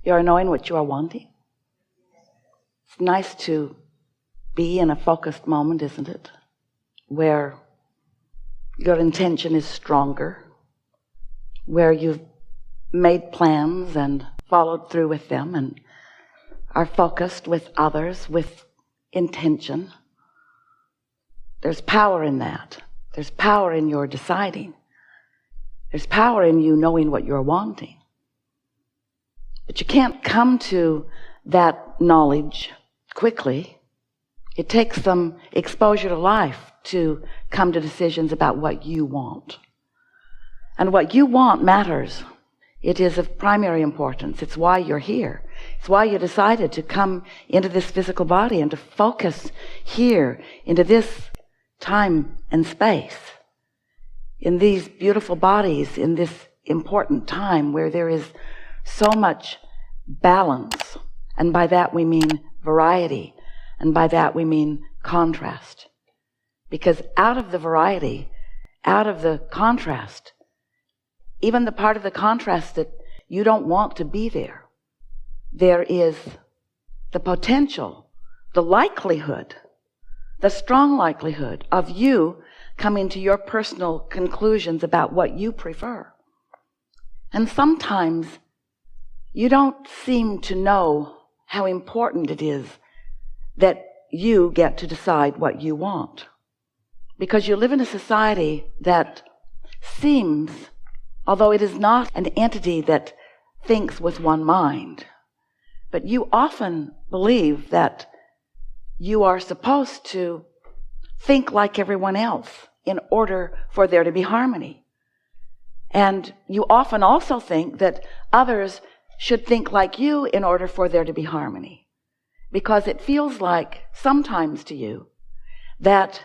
You are knowing what you are wanting. It's nice to be in a focused moment, isn't it? Where your intention is stronger, where you've made plans and followed through with them and are focused with others with intention. There's power in that. There's power in your deciding. There's power in you knowing what you're wanting. But you can't come to that knowledge quickly. It takes some exposure to life to come to decisions about what you want. And what you want matters. It is of primary importance. It's why you're here. It's why you decided to come into this physical body and to focus here into this time and space, in these beautiful bodies, in this important time where there is so much balance. And by that we mean variety. And by that we mean contrast. Because out of the variety, out of the contrast, even the part of the contrast that you don't want to be there, there is the potential, the likelihood, the strong likelihood of you coming to your personal conclusions about what you prefer. And sometimes you don't seem to know how important it is that you get to decide what you want. Because you live in a society that seems, although it is not an entity that thinks with one mind, but you often believe that you are supposed to think like everyone else in order for there to be harmony. And you often also think that others should think like you in order for there to be harmony. Because it feels like sometimes to you that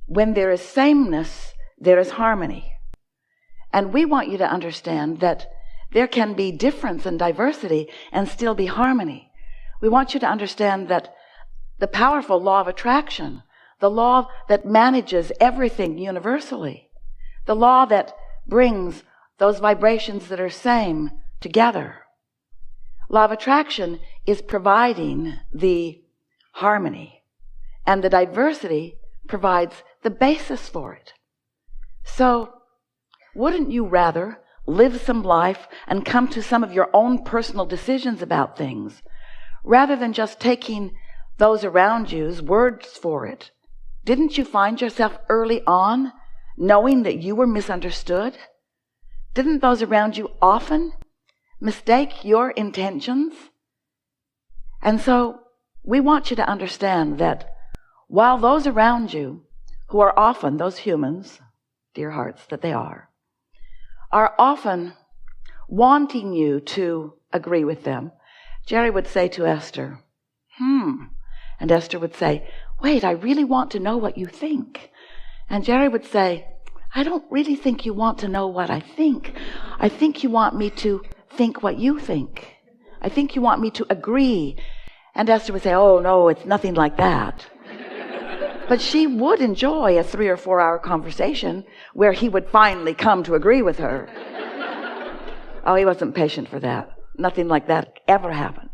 when there is sameness, there is harmony. And we want you to understand that there can be difference and diversity and still be harmony. We want you to understand that the powerful law of attraction, the law that manages everything universally, the law that brings those vibrations that are same together. Law of attraction is providing the harmony, and the diversity provides the basis for it. So, wouldn't you rather live some life and come to some of your own personal decisions about things, rather than just taking those around you's words for it? Didn't you find yourself early on knowing that you were misunderstood? Didn't those around you often mistake your intentions? And so we want you to understand that while those around you, who are often those humans, dear hearts that they are often wanting you to agree with them, Jerry would say to Esther, and Esther would say, wait, I really want to know what you think. And Jerry would say, I don't really think you want to know what I think. I think you want me to think what you think. I think you want me to agree. And Esther would say, oh, no, it's nothing like that. But she would enjoy a 3 or 4 hour conversation where he would finally come to agree with her. Oh, he wasn't patient for that. Nothing like that ever happened.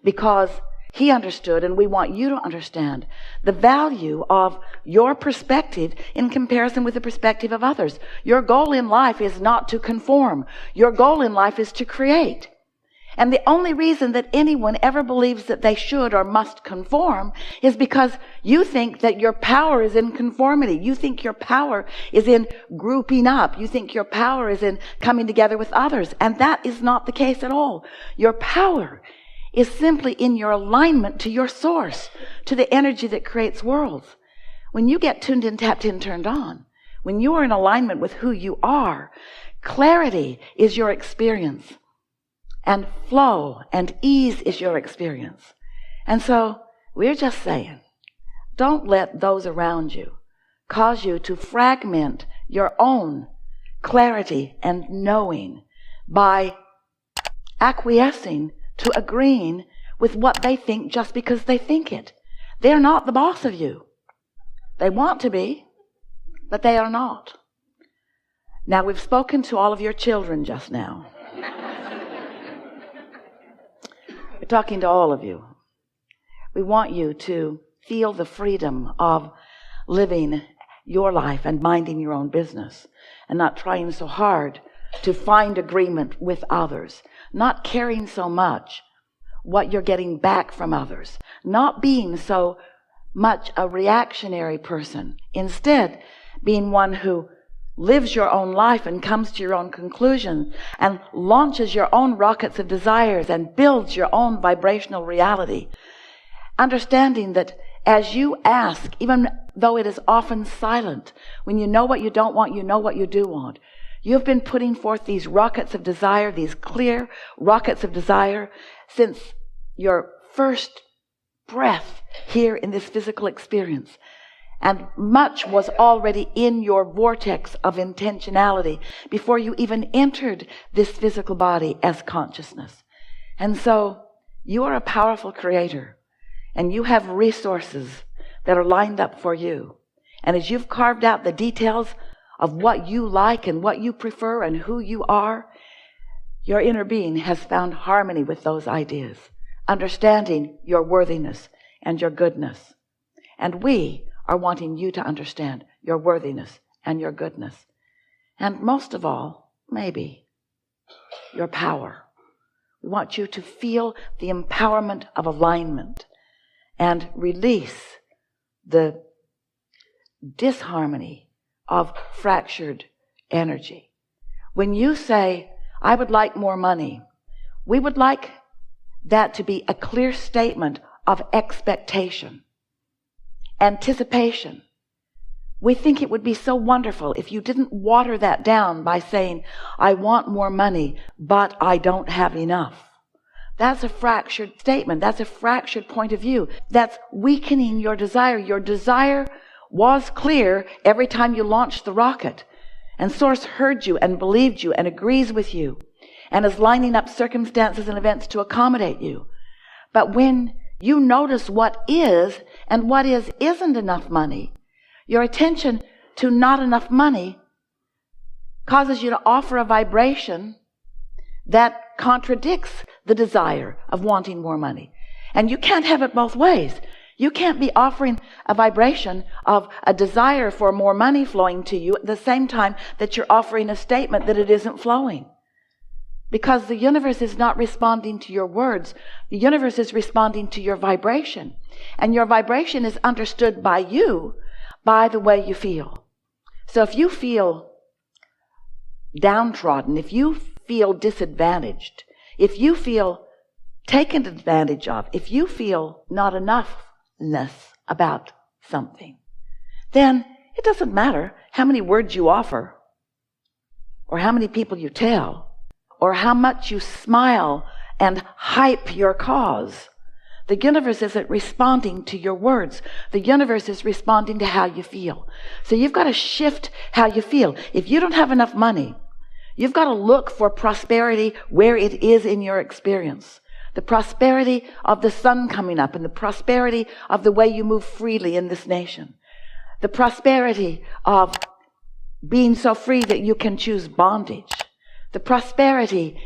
Because he understood, and we want you to understand, the value of your perspective in comparison with the perspective of others. Your goal in life is not to conform. Your goal in life is to create. And the only reason that anyone ever believes that they should or must conform is because you think that your power is in conformity. You think your power is in grouping up. You think your power is in coming together with others. And that is not the case at all. Your power is simply in your alignment to your source, to the energy that creates worlds. When you get tuned in, tapped in, turned on, when you are in alignment with who you are, clarity is your experience. And flow and ease is your experience. And so we're just saying, don't let those around you cause you to fragment your own clarity and knowing by acquiescing to agreeing with what they think just because they think it. They're not the boss of you. They want to be, but they are not. Now, we've spoken to all of your children just now. We're talking to all of you. We want you to feel the freedom of living your life and minding your own business and not trying so hard to find agreement with others, not caring so much what you're getting back from others, not being so much a reactionary person, instead being one who lives your own life and comes to your own conclusions and launches your own rockets of desires and builds your own vibrational reality. Understanding that as you ask, even though it is often silent, when you know what you don't want, you know what you do want. You've been putting forth these rockets of desire, these clear rockets of desire, since your first breath here in this physical experience. And much was already in your vortex of intentionality before you even entered this physical body as consciousness. And so you are a powerful creator, and you have resources that are lined up for you. And as you've carved out the details of what you like and what you prefer and who you are, your inner being has found harmony with those ideas, understanding your worthiness and your goodness. And we are wanting you to understand your worthiness and your goodness. And most of all, maybe, your power. We want you to feel the empowerment of alignment and release the disharmony of fractured energy. When you say, I would like more money, we would like that to be a clear statement of expectation, anticipation. We think it would be so wonderful if you didn't water that down by saying, I want more money, but I don't have enough. That's a fractured statement. That's a fractured point of view. That's weakening your desire. Your desire was clear every time you launched the rocket. And Source heard you and believed you and agrees with you and is lining up circumstances and events to accommodate you. But when you notice what is and what isn't enough money, your attention to not enough money causes you to offer a vibration that contradicts the desire of wanting more money. And you can't have it both ways. You can't be offering a vibration of a desire for more money flowing to you at the same time that you're offering a statement that it isn't flowing. Because the universe is not responding to your words. The universe is responding to your vibration. And your vibration is understood by you by the way you feel. So if you feel downtrodden, if you feel disadvantaged, if you feel taken advantage of, if you feel not enoughness about something, then it doesn't matter how many words you offer, or how many people you tell, or how much you smile and hype your cause. The universe isn't responding to your words. The universe is responding to how you feel. So you've got to shift how you feel. If you don't have enough money, you've got to look for prosperity where it is in your experience. The prosperity of the sun coming up and the prosperity of the way you move freely in this nation. The prosperity of being so free that you can choose bondage. The prosperity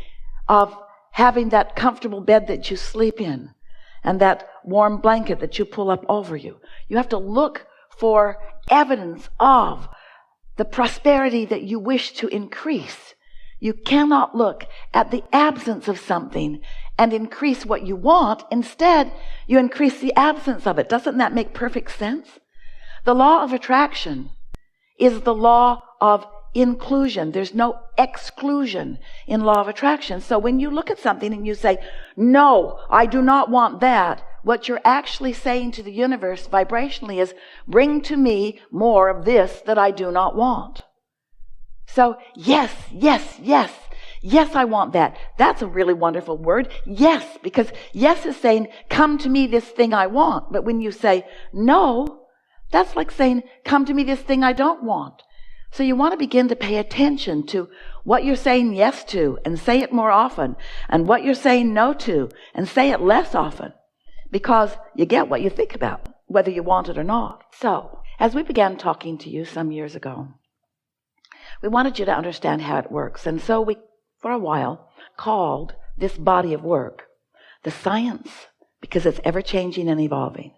of having that comfortable bed that you sleep in and that warm blanket that you pull up over you. You have to look for evidence of the prosperity that you wish to increase. You cannot look at the absence of something and increase what you want. Instead, you increase the absence of it. Doesn't that make perfect sense? The law of attraction is the law of inclusion. There's no exclusion in law of attraction. So when you look at something and you say, no, I do not want that, what you're actually saying to the universe vibrationally is, bring to me more of this that I do not want. So yes, yes, yes, yes, I want that. That's a really wonderful word. Yes, because yes is saying, come to me this thing I want. But when you say no, that's like saying, come to me this thing I don't want. So you want to begin to pay attention to what you're saying yes to and say it more often, and what you're saying no to and say it less often, because you get what you think about, whether you want it or not. So as we began talking to you some years ago, we wanted you to understand how it works. And so we, for a while, called this body of work The science, because it's ever-changing and evolving.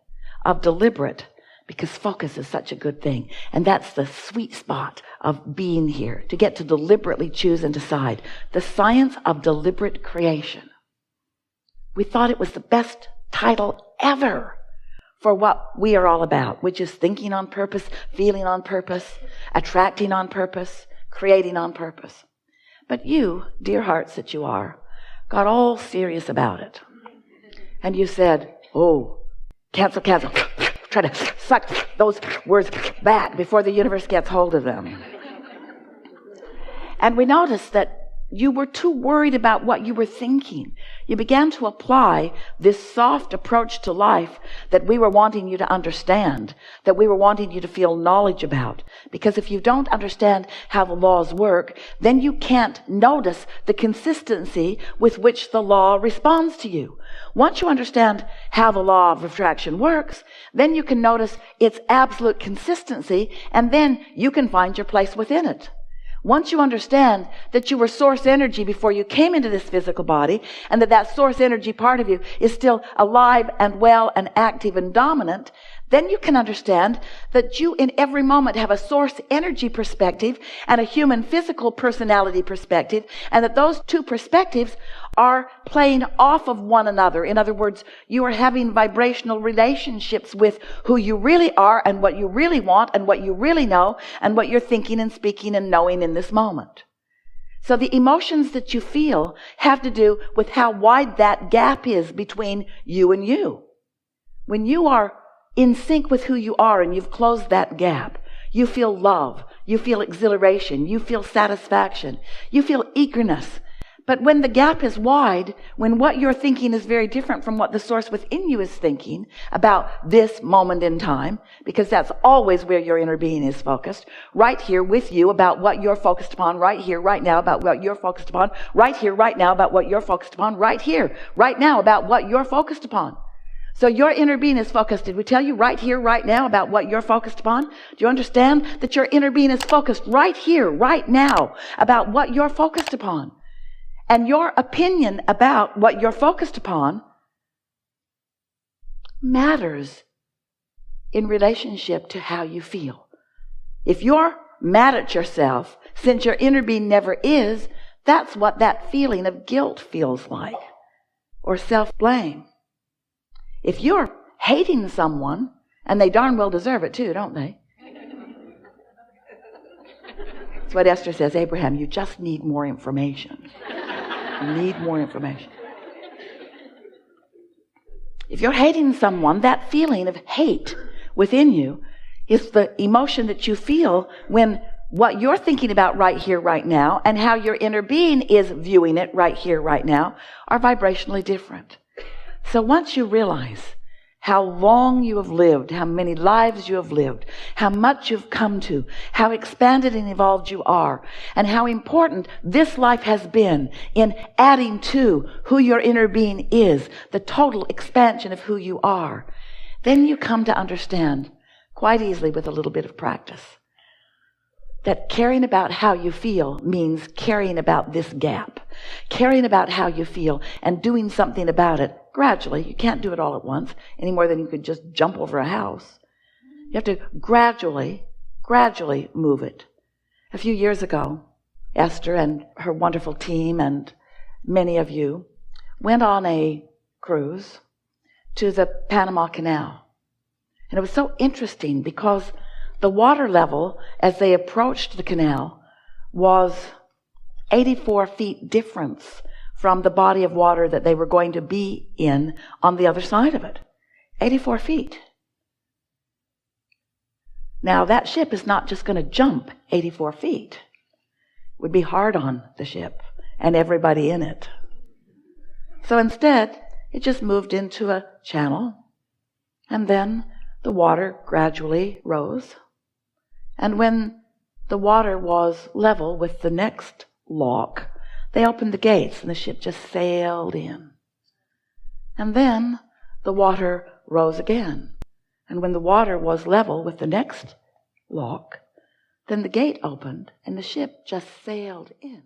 Of deliberate, because focus is such a good thing. And that's the sweet spot of being here, to get to deliberately choose and decide. The science of deliberate creation. We thought it was the best title ever for what we are all about, which is thinking on purpose, feeling on purpose, attracting on purpose, creating on purpose. But you, dear hearts that you are, got all serious about it. And you said, oh, cancel. Try to suck those words back before the universe gets hold of them. And we noticed that you were too worried about what you were thinking. You began to apply this soft approach to life that we were wanting you to understand, that we were wanting you to feel knowledge about. Because if you don't understand how the laws work, then you can't notice the consistency with which the law responds to you. Once you understand how the law of attraction works, then you can notice its absolute consistency, and then you can find your place within it. Once you understand that you were source energy before you came into this physical body, and that source energy part of you is still alive and well and active and dominant, then you can understand that you in every moment have a source energy perspective and a human physical personality perspective, and that those two perspectives are playing off of one another. In other words, you are having vibrational relationships with who you really are and what you really want and what you really know and what you're thinking and speaking and knowing in this moment. So the emotions that you feel have to do with how wide that gap is between you and you. When you are in sync with who you are and you've closed that gap, you feel love, you feel exhilaration, you feel satisfaction, you feel eagerness. But when the gap is wide, when what you're thinking is very different from what the source within you is thinking about this moment in time, because that's always where your inner being is focused, right here with you about what you're focused upon, right here, right now about what you're focused upon, right here, right now about what you're focused upon, right here, right now about what you're focused upon. So your inner being is focused. Did we tell you right here, right now about what you're focused upon? Do you understand that your inner being is focused right here, right now about what you're focused upon? And your opinion about what you're focused upon matters in relationship to how you feel. If you're mad at yourself, since your inner being never is, that's what that feeling of guilt feels like, or self-blame. If you're hating someone, and they darn well deserve it too, don't they? That's what Esther says, Abraham, you just need more information. You need more information. If you're hating someone, that feeling of hate within you is the emotion that you feel when what you're thinking about right here, right now, and how your inner being is viewing it right here, right now, are vibrationally different. So once you realize how long you have lived, how many lives you have lived, how much you've come to, how expanded and evolved you are, and how important this life has been in adding to who your inner being is, the total expansion of who you are, then you come to understand quite easily with a little bit of practice that caring about how you feel means caring about this gap, caring about how you feel and doing something about it gradually. You can't do it all at once any more than you could just jump over a house. You have to gradually move it. A few years ago, Esther and her wonderful team and many of you went on a cruise to the Panama Canal. And it was so interesting because the water level as they approached the canal was 84 feet difference from the body of water that they were going to be in on the other side of it. 84 feet. Now that ship is not just going to jump 84 feet. It would be hard on the ship and everybody in it. So instead, it just moved into a channel, and then the water gradually rose. And when the water was level with the next lock, they opened the gates and the ship just sailed in. And then the water rose again. And when the water was level with the next lock, then the gate opened and the ship just sailed in.